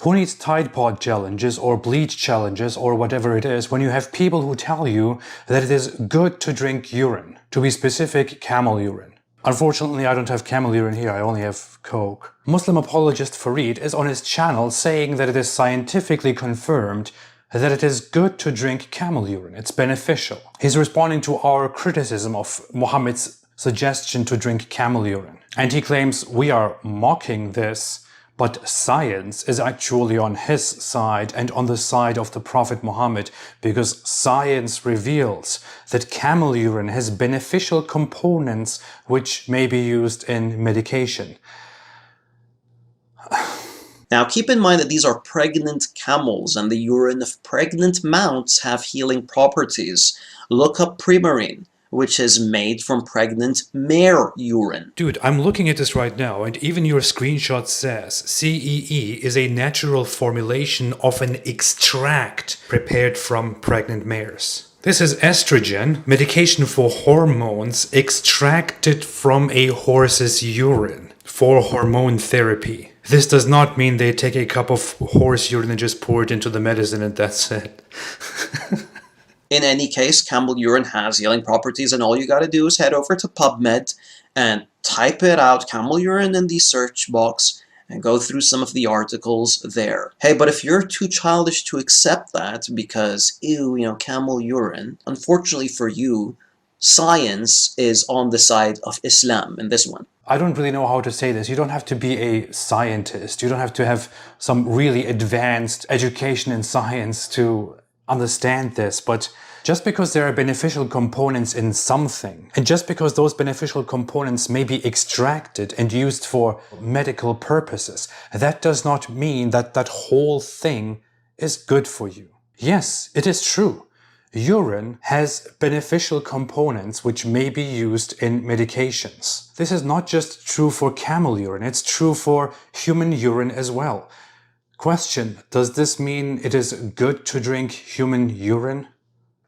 Who needs Tide Pod challenges or bleach challenges or whatever it is when you have people who tell you that it is good to drink urine? To be specific, camel urine. Unfortunately, I don't have camel urine here, I only have Coke. Muslim apologist Farid is on his channel saying that it is scientifically confirmed that it is good to drink camel urine. It's beneficial. He's responding to our criticism of Muhammad's suggestion to drink camel urine. And he claims we are mocking this, but science is actually on his side and on the side of the Prophet Muhammad, because science reveals that camel urine has beneficial components which may be used in medication. Now keep in mind that these are pregnant camels, and the urine of pregnant mounts have healing properties. Look up Primarine, which is made from pregnant mare urine. Dude, I'm looking at this right now, and even your screenshot says CEE is a natural formulation of an extract prepared from pregnant mares. This is estrogen, medication for hormones extracted from a horse's urine for hormone therapy. This does not mean they take a cup of horse urine and just pour it into the medicine and that's it. In any case, camel urine has healing properties, and all you gotta do is head over to PubMed and type it out, camel urine, in the search box, and go through some of the articles there. Hey, but if you're too childish to accept that because, ew, camel urine, unfortunately for you, science is on the side of Islam in this one. I don't really know how to say this. You don't have to be a scientist. You don't have to have some really advanced education in science to understand this, but just because there are beneficial components in something, and just because those beneficial components may be extracted and used for medical purposes, that does not mean that that whole thing is good for you. Yes, it is true. Urine has beneficial components which may be used in medications. This is not just true for camel urine, it's true for human urine as well. Question: does this mean it is good to drink human urine?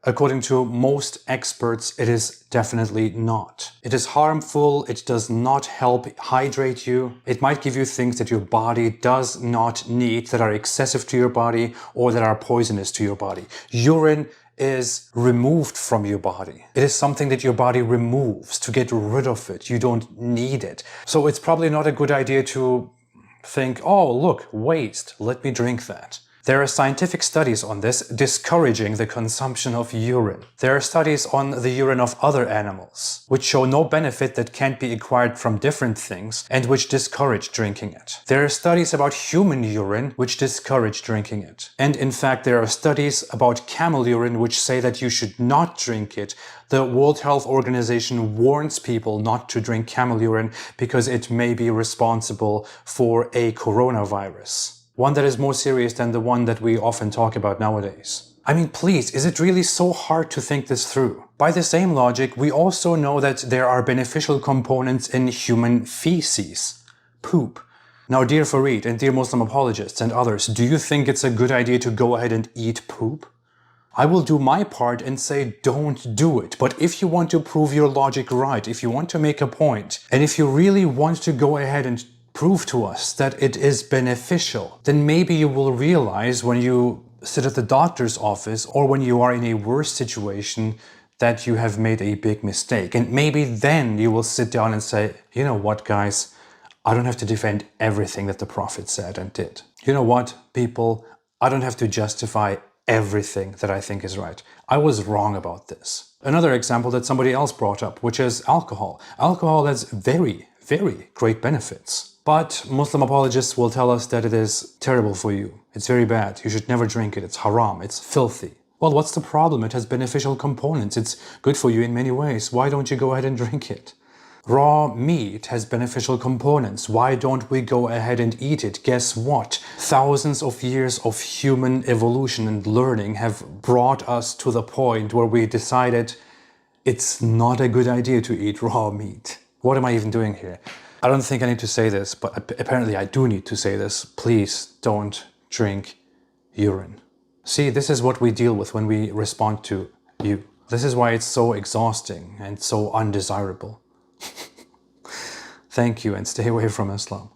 According to most experts, it is definitely not. It is harmful, it does not help hydrate you. It might give you things that your body does not need, that are excessive to your body or that are poisonous to your body. Urine is removed from your body. It is something that your body removes to get rid of it. You don't need it. So it's probably not a good idea to think, oh, look, waste, let me drink that. There are scientific studies on this discouraging the consumption of urine. There are studies on the urine of other animals, which show no benefit that can't be acquired from different things and which discourage drinking it. There are studies about human urine which discourage drinking it. And in fact, there are studies about camel urine which say that you should not drink it. The World Health Organization warns people not to drink camel urine because it may be responsible for a coronavirus. One that is more serious than the one that we often talk about nowadays. I mean, please, is it really so hard to think this through? By the same logic, we also know that there are beneficial components in human feces, poop. Now, dear Farid and dear Muslim apologists and others, do you think it's a good idea to go ahead and eat poop? I will do my part and say don't do it. But if you want to prove your logic right, if you want to make a point, and if you really want to go ahead and prove to us that it is beneficial, then maybe you will realize when you sit at the doctor's office or when you are in a worse situation that you have made a big mistake. And maybe then you will sit down and say, you know what, guys, I don't have to defend everything that the Prophet said and did. You know what, people, I don't have to justify everything that I think is right. I was wrong about this. Another example that somebody else brought up, which is alcohol. Alcohol has very great benefits. But Muslim apologists will tell us that it is terrible for you. It's very bad. You should never drink it. It's haram. It's filthy. Well, what's the problem? It has beneficial components. It's good for you in many ways. Why don't you go ahead and drink it? Raw meat has beneficial components. Why don't we go ahead and eat it? Guess what? Thousands of years of human evolution and learning have brought us to the point where we decided it's not a good idea to eat raw meat. What am I even doing here? I don't think I need to say this, but apparently I do need to say this. Please don't drink urine. See, this is what we deal with when we respond to you. This is why it's so exhausting and so undesirable. Thank you, and stay away from Islam.